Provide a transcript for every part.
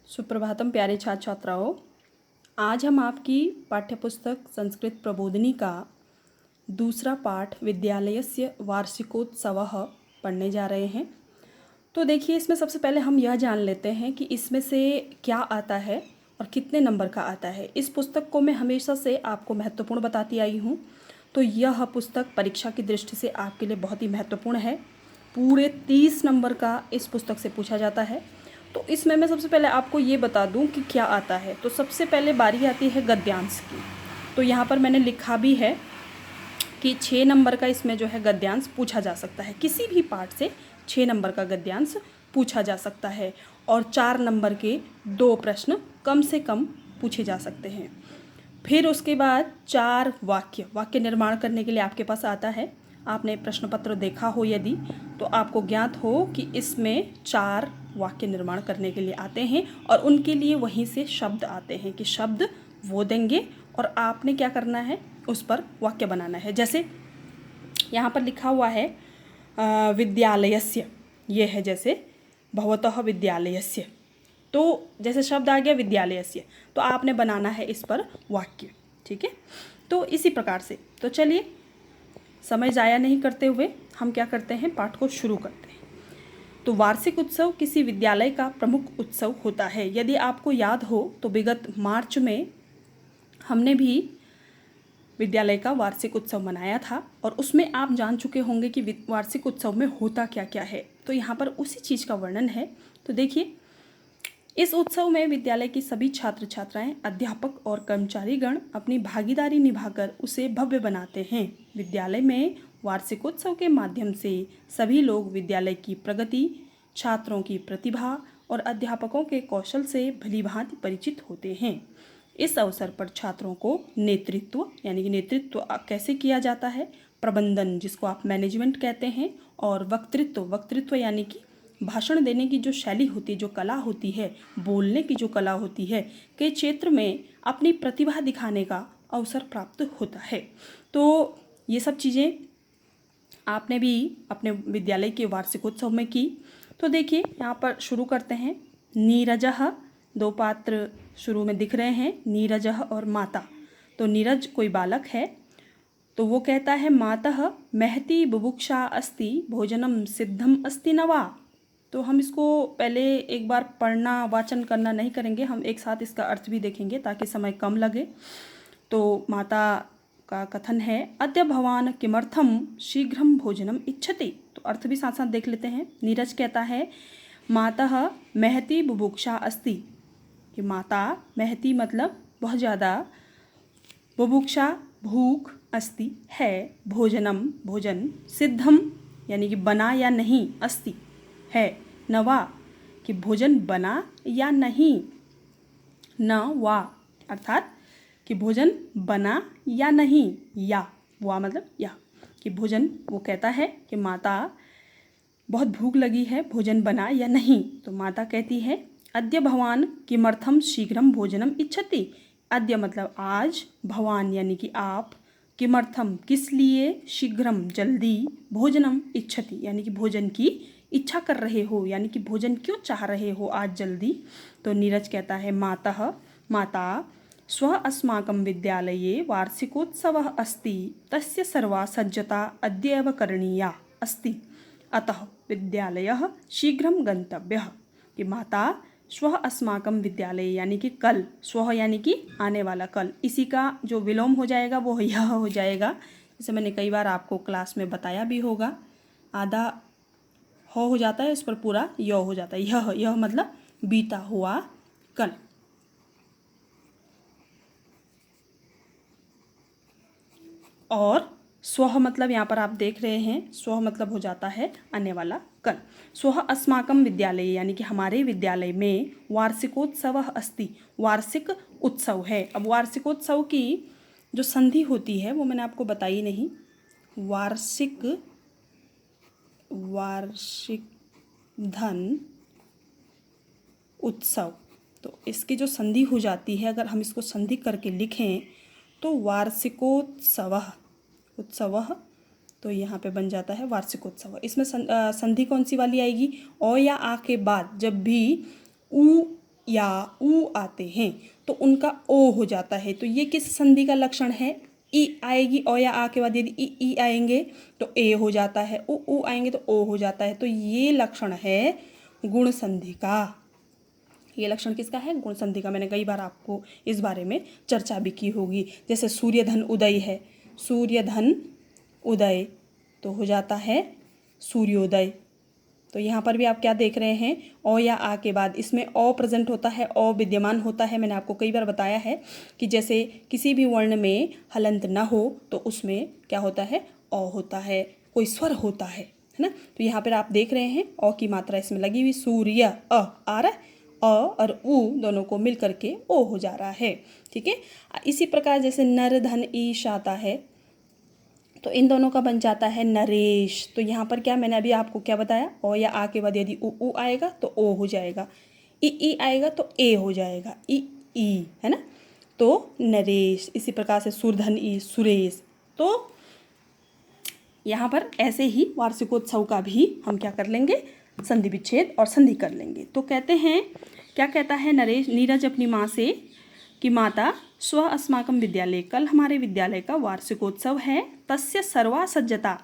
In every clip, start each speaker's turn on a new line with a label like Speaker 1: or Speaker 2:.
Speaker 1: सुप्रभातम प्यारे छात्र छात्राओं। आज हम आपकी पाठ्यपुस्तक संस्कृत प्रबोधिनी का दूसरा पाठ विद्यालयस्य वार्षिकोत्सवः पढ़ने जा रहे हैं। तो देखिए, इसमें सबसे पहले हम यह जान लेते हैं कि इसमें से क्या आता है और कितने नंबर का आता है। इस पुस्तक को मैं हमेशा से आपको महत्वपूर्ण बताती आई हूँ, तो यह पुस्तक परीक्षा की दृष्टि से आपके लिए बहुत ही महत्वपूर्ण है। पूरे 30 नंबर का इस पुस्तक से पूछा जाता है। तो इसमें मैं सबसे पहले आपको ये बता दूं कि क्या आता है। तो सबसे पहले बारी आती है गद्यांश की। तो यहाँ पर मैंने लिखा भी है कि 6 नंबर का इसमें जो है गद्यांश पूछा जा सकता है। किसी भी पाठ से 6 नंबर का गद्यांश पूछा जा सकता है और 4 नंबर के 2 प्रश्न कम से कम पूछे जा सकते हैं। फिर उसके बाद 4 वाक्य निर्माण करने के लिए आपके पास आता है। आपने प्रश्न पत्र देखा हो यदि, तो आपको ज्ञात हो कि इसमें 4 वाक्य निर्माण करने के लिए आते हैं और उनके लिए वहीं से शब्द आते हैं कि शब्द वो देंगे और आपने क्या करना है, उस पर वाक्य बनाना है। जैसे यहाँ पर लिखा हुआ है विद्यालयस्य, ये है जैसे भवतः विद्यालयस्य। तो जैसे शब्द आ गया विद्यालयस्य, तो आपने बनाना है इस पर वाक्य। ठीक है, तो इसी प्रकार से तो चलिए समय ज़ाया नहीं करते हुए हम क्या करते हैं, पाठ को शुरू करते हैं। तो वार्षिक उत्सव किसी विद्यालय का प्रमुख उत्सव होता है। यदि आपको याद हो तो विगत मार्च में हमने भी विद्यालय का वार्षिक उत्सव मनाया था और उसमें आप जान चुके होंगे कि वार्षिक उत्सव में होता क्या क्या है। तो यहाँ पर उसी चीज़ का वर्णन है। तो देखिए, इस उत्सव में विद्यालय की सभी छात्र छात्राएं, अध्यापक और कर्मचारीगण अपनी भागीदारी निभाकर उसे भव्य बनाते हैं। विद्यालय में वार्षिकोत्सव के माध्यम से सभी लोग विद्यालय की प्रगति, छात्रों की प्रतिभा और अध्यापकों के कौशल से भलीभांति परिचित होते हैं। इस अवसर पर छात्रों को नेतृत्व यानी कि नेतृत्व कैसे किया जाता है, प्रबंधन जिसको आप मैनेजमेंट कहते हैं, और वक्तृत्व यानी कि भाषण देने की जो शैली होती है, जो कला होती है, बोलने की जो कला होती है, के क्षेत्र में अपनी प्रतिभा दिखाने का अवसर प्राप्त होता है। तो ये सब चीज़ें आपने भी अपने विद्यालय के वार्षिकोत्सव में की। तो देखिए, यहाँ पर शुरू करते हैं। नीरजः, 2 पात्र शुरू में दिख रहे हैं, नीरजः और माता। तो नीरज कोई बालक है, तो वो कहता है मातः महती बुभुक्षा अस्ति भोजनम सिद्धम अस्ति न वा। तो हम इसको पहले एक बार पढ़ना वाचन करना नहीं करेंगे, हम एक साथ इसका अर्थ भी देखेंगे ताकि समय कम लगे। तो माता का कथन है, अद्य भवान किमर्थम शीघ्रम भोजनम इच्छति। तो अर्थ भी साथ साथ देख लेते हैं। नीरज कहता है मातः महती बुभुक्षा अस्ति, कि माता महती मतलब बहुत ज़्यादा, बुभुक्षा भूख, अस्ति है, भोजनम भोजन, सिद्धम यानी कि बना या नहीं, अस्ति है, नवा कि भोजन बना या नहीं, न वा अर्थात कि भोजन बना या नहीं, या वा मतलब या, कि भोजन, वो कहता है कि माता बहुत भूख लगी है, भोजन बना या नहीं। तो माता कहती है अद्य भवान किमर्थम शीघ्रम भोजनम इच्छति। अद्य मतलब आज, भवान यानी कि आप, किमर्थम किस लिए, शीघ्रम जल्दी, भोजनम इच्छति यानी कि भोजन की इच्छा कर रहे हो, यानी कि भोजन क्यों चाह रहे हो आज जल्दी। तो नीरज कहता है माता स्व अस्माकं विद्यालये वार्षिकोत्सवः अस्ति, तस्य सर्वा सज्जता अद्यैव करणीया अस्ति, अतः विद्यालयः शीघ्रं गन्तव्यः। कि माता स्व अस्माकं विद्यालय यानी कि कल, स्व यानी कि आने वाला कल, इसी का जो विलोम हो जाएगा वो यह हो जाएगा। जैसे मैंने कई बार आपको क्लास में बताया भी होगा, आधा हो जाता है, इस पर पूरा य हो जाता है। यह मतलब बीता हुआ कल। और स्वः मतलब यहाँ पर आप देख रहे हैं, स्वः मतलब हो जाता है आने वाला कल। स्वः अस्माकं विद्यालय यानी कि हमारे विद्यालय में वार्षिकोत्सवः अस्ति, वार्षिक उत्सव है। अब वार्षिकोत्सव की जो संधि होती है वो मैंने आपको बताई नहीं। वार्षिक धन उत्सव, तो इसकी जो संधि हो जाती है, अगर हम इसको संधि करके लिखें तो वार्षिकोत्सवः, उत्सवः, तो यहाँ पे बन जाता है वार्षिकोत्सव। इसमें संधि कौन सी वाली आएगी, ओ या आ के बाद जब भी उ या ऊ आते हैं तो उनका ओ हो जाता है। तो ये किस संधि का लक्षण है? ई आएगी, ओ या आ के बाद यदि ई आएंगे तो ए हो जाता है, ऊ आएंगे तो ओ हो जाता है। तो ये लक्षण है गुण संधि का। ये लक्षण किसका है? गुण संधि का। मैंने कई बार आपको इस बारे में चर्चा भी की होगी। जैसे सूर्यधन उदय है, सूर्यधन उदय तो हो जाता है सूर्योदय। तो यहाँ पर भी आप क्या देख रहे हैं? ओ या आ के बाद इसमें ओ प्रेजेंट होता है, ओ विद्यमान होता है। मैंने आपको कई बार बताया है कि जैसे किसी भी वर्ण में हलंत न हो तो उसमें क्या होता है? ओ होता है, कोई स्वर होता है ना। तो यहाँ पर आप देख रहे हैं ओ की मात्रा इसमें लगी हुई, सूर्य अ आ रहा है, अ और ऊ दोनों को मिल करके ओ हो जा रहा है। ठीक है। इसी प्रकार जैसे नर धन ईश आता है तो इन दोनों का बन जाता है नरेश। तो यहाँ पर क्या मैंने अभी आपको क्या बताया? ओ या आ के बाद यदि ऊ आएगा तो ओ हो जाएगा, ई आएगा तो ए हो जाएगा, ई है ना। तो नरेश। इसी प्रकार से सुरधन ई सुरेश। तो यहाँ पर ऐसे ही वार्षिकोत्सव का भी हम क्या कर लेंगे? संधि विच्छेद और संधि कर लेंगे। तो कहते हैं, क्या कहता है नीरज अपनी माँ से कि माता स्व अस्माकं विद्यालय, कल हमारे विद्यालय का वार्षिकोत्सव है। तस्य सर्वा सज्जता,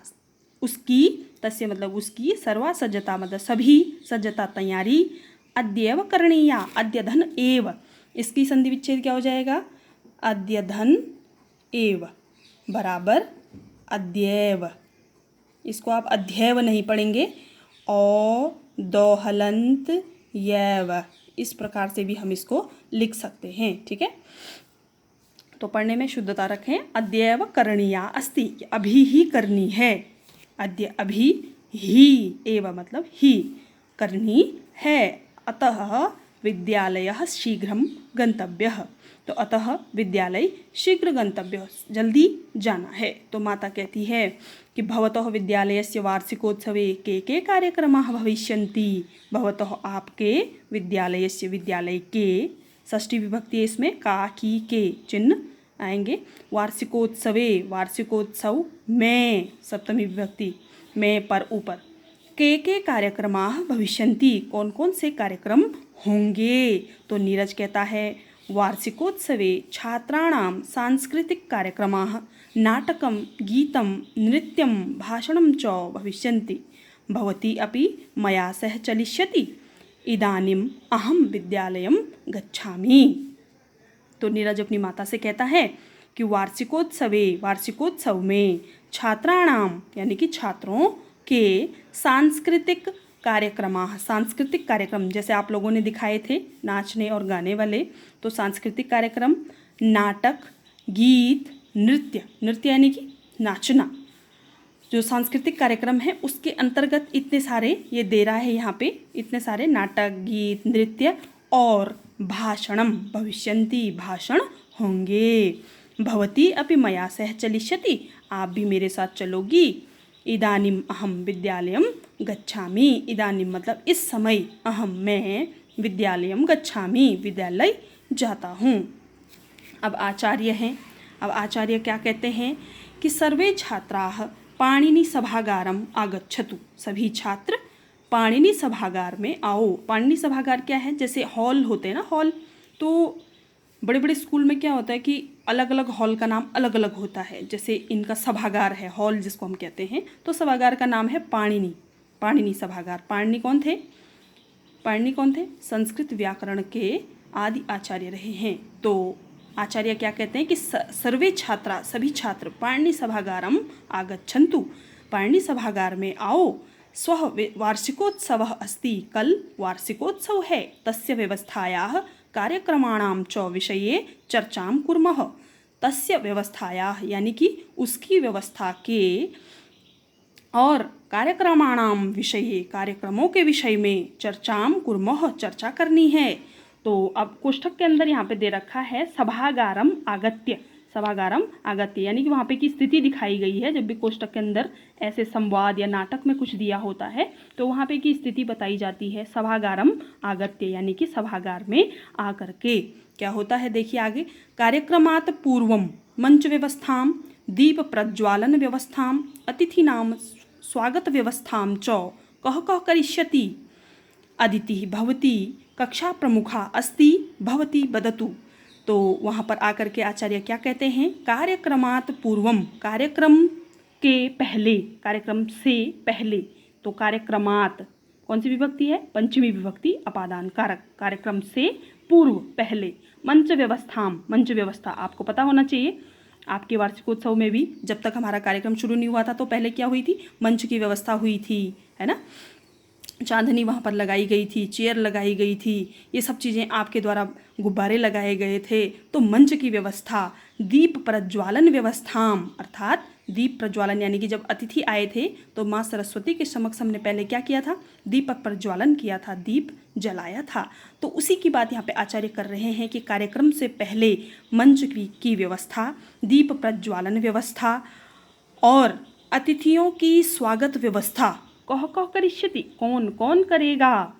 Speaker 1: उसकी, तस्य मतलब उसकी, सर्वा सज्जता मतलब सभी, सज्जता तैयारी, अद्यैव करणीया, अद्य धन एव, इसकी संधि विच्छेद क्या हो जाएगा? अद्य धन एव बराबर अद्यैव। इसको आप अध्यैव नहीं पढ़ेंगे, ओ दो हलंत यैव, इस प्रकार से भी हम इसको लिख सकते हैं। ठीक है। तो पढ़ने में शुद्धता रखें। अद्यैव करणीया अस्ति, अभी ही करनी है, अद्य अभी ही, एव मतलब ही करनी है। अतः विद्यालयः शीघ्रं गंतव्यः, तो अतः विद्यालय शीघ्र गंतव्य, जल्दी जाना है। तो माता कहती है कि भवतः विद्यालयस्य वार्षिकोत्सवे के कार्यक्रमाः भविष्यन्ति, भवतः आपके, विद्यालयस्य विद्यालय के, षष्ठी विभक्ति इसमें का की के चिन्ह आएंगे। वार्षिकोत्सवे, वार्षिकोत्सव में, सप्तमी विभक्ति में पर ऊपर, के कार्यक्रमाः भविष्यन्ति, कौन कौन से कार्यक्रम होंगे? तो नीरज कहता है वार्षिकोत्सवे छात्राणां सांस्कृतिक कार्यक्रमाः नाटकं गीतं नृत्यं भाषणं च भविष्यन्ति, भवती अपि मया सह चलिष्यति, इदानीम् अहं विद्यालयं गच्छामि। तो नीरज अपनी माता से कहता है कि वार्षिकोत्सवे, वार्षिकोत्सव में, छात्राणाम यानी कि छात्रों के, सांस्कृतिक कार्यक्रमाः, सांस्कृतिक कार्यक्रम जैसे आप लोगों ने दिखाए थे नाचने और गाने वाले, तो सांस्कृतिक कार्यक्रम, नाटक, गीत, नृत्य, नृत्य यानी कि नाचना, जो सांस्कृतिक कार्यक्रम है उसके अंतर्गत इतने सारे ये दे रहा है यहाँ पे, इतने सारे नाटक, गीत, नृत्य और भाषणम, भविष्यन्ति भाषण होंगे। भवती अपि मया सह चलिष्यति, आप भी मेरे साथ चलोगी। इदानीम अहम विद्यालयम गच्छामि, इदानीम मतलब इस समय, अहम मैं, विद्यालयम गच्छामि विद्यालय जाता हूँ। अब आचार्य हैं, अब आचार्य क्या कहते हैं कि सर्वे छात्राः पाणिनि सभागारम आगच्छतु, सभी छात्र पाणिनि सभागार में आओ। पाणिनि सभागार क्या है? जैसे हॉल होते हैं ना, हॉल, तो बड़े बड़े स्कूल में क्या होता है कि अलग अलग हॉल का नाम अलग अलग होता है। जैसे इनका सभागार है, हॉल जिसको हम कहते हैं, तो सभागार का नाम है पाणिनि, पाणिनि सभागार। पाणिनि कौन थे? पाणिनि कौन थे? संस्कृत व्याकरण के आदि आचार्य रहे हैं। तो आचार्य क्या कहते हैं कि सर्वे छात्रा, सभी छात्र, पाणिनि सभागारम आगच्छन्तु, पाणिनि सभागार में आओ। स्वः वार्षिकोत्सवः अस्ति, कल वार्षिकोत्सव है, तस्य व्यवस्थायाः कार्यक्रमाणां च विषये चर्चां कुर्मः। तस्य व्यवस्थायाः यानी कि उसकी व्यवस्था के और कार्यक्रमाणां विषये, कार्यक्रमों के विषय में चर्चां कुर्मः, चर्चा करनी है। तो अब कोष्ठक के अंदर यहाँ पे दे रखा है सभागारम आगत्य, सभागारम आगत्य यानी कि वहाँ पे की स्थिति दिखाई गई है। जब भी कोष्ठक के अंदर ऐसे संवाद या नाटक में कुछ दिया होता है तो वहाँ पे की स्थिति बताई जाती है। सभागारम आगत्य यानी कि सभागार में आकर के क्या होता है, देखिए आगे। कार्यक्रमात् पूर्वम मंच व्यवस्थां, दीप प्रज्वालन व्यवस्थां, अतिथीनां स्वागत व्यवस्थां च कः कः करिष्यति, अदिति भवती कक्षा प्रमुखा अस्ति भवती वदतु। तो वहाँ पर आकर के आचार्य क्या कहते हैं, कार्यक्रमात् पूर्वम, कार्यक्रम के पहले, कार्यक्रम से पहले। तो कार्यक्रमात् कौन सी विभक्ति है, पंचमी विभक्ति अपादान कारक, कार्यक्रम से पूर्व पहले। मंच व्यवस्थाम, मंच व्यवस्था आपको पता होना चाहिए, आपके वार्षिकोत्सव में भी जब तक हमारा कार्यक्रम शुरू नहीं हुआ था तो पहले क्या हुई थी, मंच की व्यवस्था हुई थी, है ना, चांदनी वहाँ पर लगाई गई थी, चेयर लगाई गई थी, ये सब चीज़ें आपके द्वारा गुब्बारे लगाए गए थे। तो मंच की व्यवस्था, दीप प्रज्वालन व्यवस्थाम, अर्थात दीप प्रज्वालन यानी कि जब अतिथि आए थे तो माँ सरस्वती के समक्ष हमने पहले क्या किया था, दीपक प्रज्वालन किया था, दीप जलाया था। तो उसी की बात यहाँ पे आचार्य कर रहे हैं कि कार्यक्रम से पहले मंच की व्यवस्था, दीप प्रज्वालन व्यवस्था और अतिथियों की स्वागत व्यवस्था कह कह करिष्यति, कौन कौन करेगा,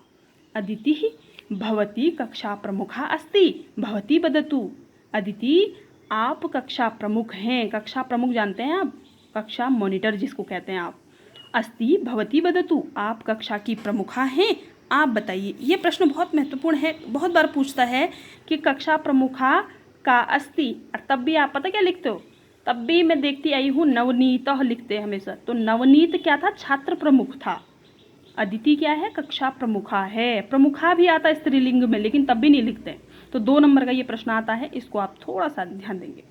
Speaker 1: अदिति भवती कक्षा प्रमुखा अस्ति भवती वदतु। अदिति आप कक्षा प्रमुख हैं, कक्षा प्रमुख जानते हैं आप, कक्षा मॉनिटर जिसको कहते हैं आप, अस्ति भवती वदतु आप कक्षा की प्रमुखा हैं, आप बताइए। ये प्रश्न बहुत महत्वपूर्ण है, बहुत बार पूछता है कि कक्षा प्रमुखा का अस्ति, और तब भी आप पता क्या लिखते हो, तब भी मैं देखती आई हूँ नवनीत लिखते हैं हमेशा। तो नवनीत क्या था, छात्र प्रमुख था। अदिति क्या है, कक्षा प्रमुखा है, प्रमुखा भी आता है स्त्रीलिंग में लेकिन तब भी नहीं लिखते। तो 2 नंबर का ये प्रश्न आता है, इसको आप थोड़ा सा ध्यान देंगे।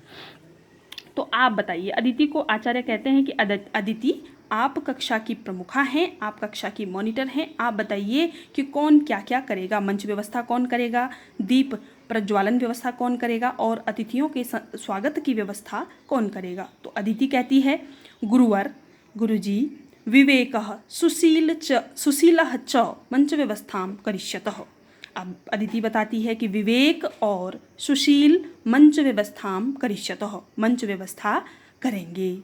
Speaker 1: तो आप बताइए, अदिति को आचार्य कहते हैं कि अदिति आप कक्षा की प्रमुखा हैं, आप कक्षा की मॉनिटर हैं, आप बताइए कि कौन क्या क्या करेगा, मंच व्यवस्था कौन करेगा, दीप प्रज्वालन व्यवस्था कौन करेगा और अतिथियों के स्वागत की व्यवस्था कौन करेगा। तो अदिति कहती है गुरुवर, गुरुजी, विवेकः सुशीलः च मंच व्यवस्थां करिष्यतः। अब अदिति बताती है कि विवेक और सुशील मंच व्यवस्थां करिष्यतः, मंच व्यवस्था करेंगे।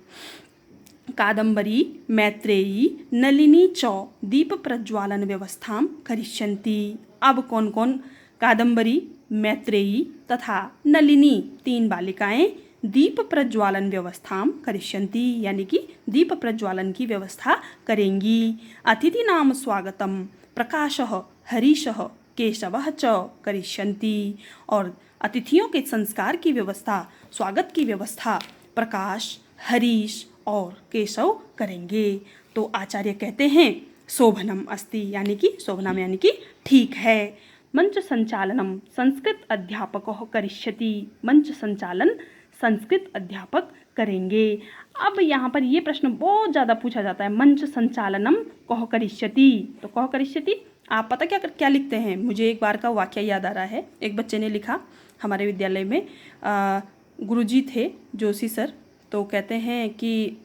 Speaker 1: कादम्बरी, मैत्रेयी, नलिनी च दीप प्रज्वालन व्यवस्थां करिष्यन्ति। अब कौन कौन, कादम्बरी, मैत्रेयी तथा नलिनी 3 बालिकाएं दीप प्रज्वालन व्यवस्थां करिष्यन्ति, यानी कि दीप प्रज्वालन की व्यवस्था करेंगी। अतिथिनां स्वागतम प्रकाशः हरीशः केशवः च करिष्यन्ति। और अतिथियों के संस्कार की व्यवस्था, स्वागत की व्यवस्था प्रकाश, हरीश और केशव करेंगे। तो आचार्य कहते हैं शोभनम अस्ति, यानी कि शोभनम यानी कि ठीक है। मंच संचालनम संस्कृत अध्यापकः करिष्यति, मंच संचालन संस्कृत अध्यापक करेंगे। अब यहाँ पर ये प्रश्न बहुत ज़्यादा पूछा जाता है, मंच संचालनम कह करिष्यति। तो कह करिष्यति आप पता क्या क्या लिखते हैं, मुझे एक बार का वाक्य याद आ रहा है। एक बच्चे ने लिखा हमारे विद्यालय में, गुरुजी थे जोशी सर, तो कहते हैं कि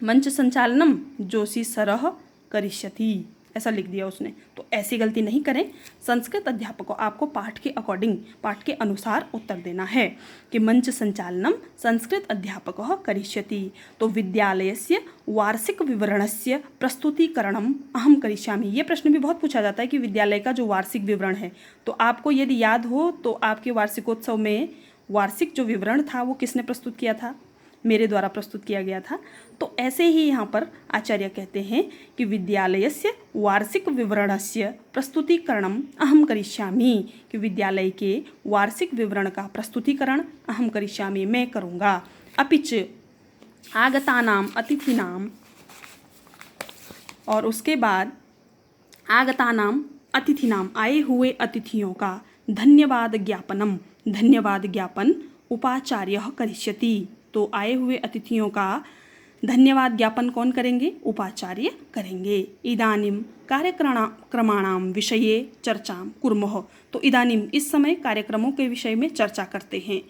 Speaker 1: मंच संचालनम जोशी सरह करिष्यति, ऐसा लिख दिया उसने। तो ऐसी गलती नहीं करें, संस्कृत अध्यापक को आपको पाठ के अकॉर्डिंग, पाठ के अनुसार उत्तर देना है कि मंच संचालनम संस्कृत अध्यापकः करिष्यति। तो विद्यालयस्य वार्षिक विवरणस्य प्रस्तुतीकरणम अहम करिष्यामि। ये प्रश्न भी बहुत पूछा जाता है कि विद्यालय का जो वार्षिक विवरण है, तो आपको यदि याद हो तो आपके वार्षिकोत्सव में वार्षिक जो विवरण था वो किसने प्रस्तुत किया था, मेरे द्वारा प्रस्तुत किया गया था। तो ऐसे ही यहाँ पर आचार्य कहते हैं कि विद्यालयस्य वार्षिक विवरणस्य प्रस्तुतीकरणम अहम करिष्यामि, कि विद्यालय के वार्षिक विवरण का प्रस्तुतीकरण अहम करिष्यामि, मैं करूँगा। अपिच आगतानाम अतिथिनाम, और उसके बाद आगतानाम अतिथिनाम आए हुए अतिथियों का धन्यवाद ज्ञापनम, धन्यवाद ज्ञापन उपाचार्यः करिष्यति। तो आए हुए अतिथियों का धन्यवाद ज्ञापन कौन करेंगे, उपाचार्य करेंगे। इदानीम कार्यक्रमाणां विषये चर्चां कुर्मः। तो इदानीम इस समय कार्यक्रमों के विषय में चर्चा करते हैं।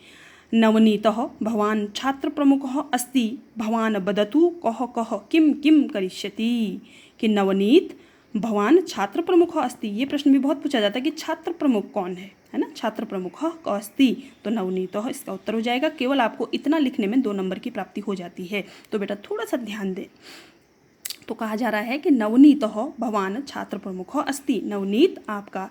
Speaker 1: नवनीतः भवान् छात्र प्रमुखः अस्ति भवान् वदतु कः कः किम किम करिष्यति। कि नवनीत भवान् छात्र प्रमुखः अस्ति, ये प्रश्न भी बहुत पूछा जाता है कि छात्र प्रमुख कौन है ना, छात्र प्रमुखः अस्ति। तो नवनीतः इसका उत्तर हो जाएगा। केवल आपको इतना लिखने में 2 नंबर की प्राप्ति हो जाती है, तो बेटा थोड़ा सा ध्यान दें। तो कहा जा रहा है कि नवनीतः भवान् छात्र प्रमुखः अस्ति, नवनीत आपका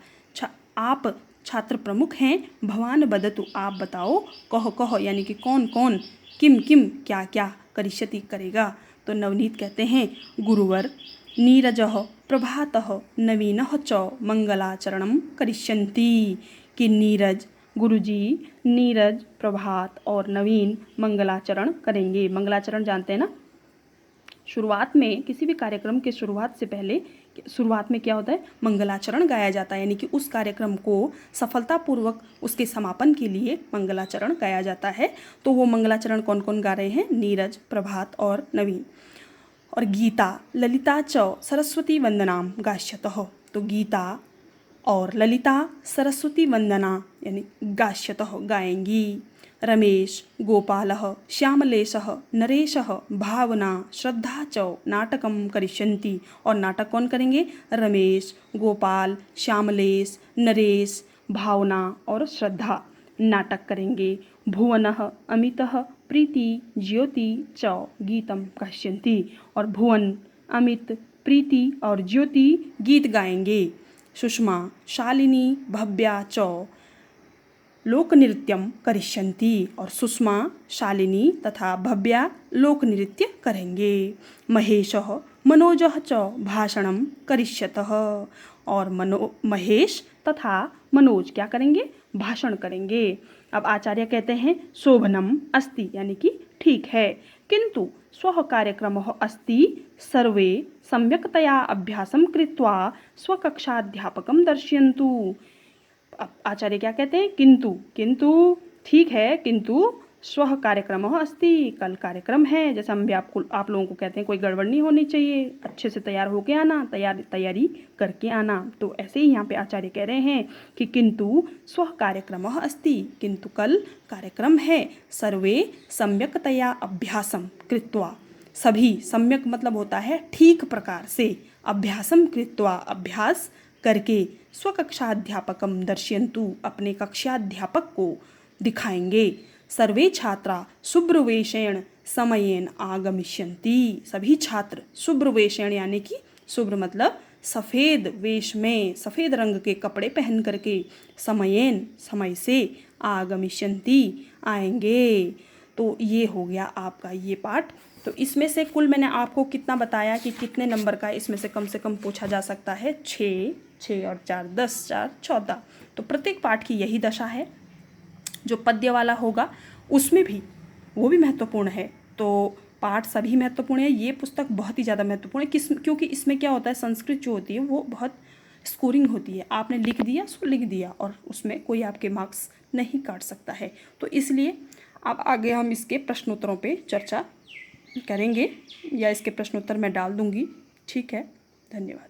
Speaker 1: आप छात्र प्रमुख हैं। भवान् वदतु आप बताओ, कह कह यानी कि कौन कौन, किम किम क्या क्या करिष्यति करेगा। तो नवनीत कहते हैं गुरुवर, नीरजः प्रभातः नवीनः च मंगलाचरणं करिष्यन्ति। कि नीरज गुरुजी नीरज प्रभात और नवीन मंगलाचरण करेंगे। मंगलाचरण जानते हैं ना, शुरुआत में किसी भी कार्यक्रम के शुरुआत से पहले शुरुआत में क्या होता है, मंगलाचरण गाया जाता है, यानी कि उस कार्यक्रम को सफलतापूर्वक उसके समापन के लिए मंगलाचरण गाया जाता है। तो वो मंगलाचरण कौन कौन गा रहे हैं, नीरज प्रभात और नवीन। और गीता ललिता च सरस्वती वंदनाम गास्यतः। तो गीता और ललिता सरस्वती वंदना यानी गास्यतः गाएंगी। रमेश गोपालः श्यामलेशः नरेशः भावना श्रद्धा च नाटकं करिष्यन्ति। और नाटक कौन करेंगे, रमेश गोपाल श्यामलेश नरेश भावना और श्रद्धा नाटक करेंगे। भुवनः अमितः प्रीति ज्योति च गीतम गास्यन्ति। और भुवन अमित प्रीति और ज्योति गीत गाएंगे। सुषमा शालिनी भव्या च लोक नृत्यम करिष्यन्ति। और सुषमा शालिनी तथा भव्या लोक नृत्य करेंगे। महेशः मनोजः च भाषणं करिष्यतः। और महेश तथा मनोज क्या करेंगे, भाषण करेंगे। अब आचार्य कहते हैं शोभनम अस्ति यानी कि ठीक है, किंतु स्वः कार्यक्रमः अस्ति सर्वे सम्यक्तया अभ्यासं कृत्वा स्वकक्षाध्यापकं दर्शयन्तु। आचार्य क्या कहते हैं, किंतु किंतु ठीक है, किंतु स्वः कार्यक्रमः अस्ति कल कार्यक्रम है। जैसे हम भी आप लोगों को कहते हैं कोई गड़बड़ नहीं होनी चाहिए, अच्छे से तैयार होके आना, तैयारी करके आना। तो ऐसे ही यहाँ पे आचार्य कह रहे हैं कि किंतु स्वः कार्यक्रमः अस्ति, किंतु कल कार्यक्रम है। सर्वे सम्यक्तया अभ्यासम कृत्वा, सभी सम्यक मतलब होता है ठीक प्रकार से, अभ्यासम कृत्वा अभ्यास करके, स्वकक्षाध्यापकम दर्शयन्तु अपने कक्षाध्यापक को दिखाएंगे। सर्वे छात्रा शुभ्रवेशेण समयेन आगमिष्यन्ति। सभी छात्र शुभ्रवेशेण यानी कि शुभ्र मतलब सफ़ेद वेश में, सफ़ेद रंग के कपड़े पहन करके, समयेन समय से, आगमिष्यन्ति आएंगे। तो ये हो गया आपका ये पाठ। तो इसमें से कुल मैंने आपको कितना बताया कि कितने नंबर का इसमें से कम पूछा जा सकता है, 6 और 4 10, 4 14। तो प्रत्येक पाठ की यही दशा है। जो पद्य वाला होगा उसमें भी वो भी महत्वपूर्ण है। तो पाठ सभी महत्वपूर्ण है, ये पुस्तक बहुत ही ज़्यादा महत्वपूर्ण है। क्योंकि इसमें क्या होता है, संस्कृत जो होती है वो बहुत स्कोरिंग होती है। आपने लिख दिया सो लिख दिया और उसमें कोई आपके मार्क्स नहीं काट सकता है। तो इसलिए अब आगे हम इसके प्रश्नोत्तरों पे चर्चा करेंगे या इसके प्रश्नोत्तर मैं डाल दूँगी। ठीक है, धन्यवाद।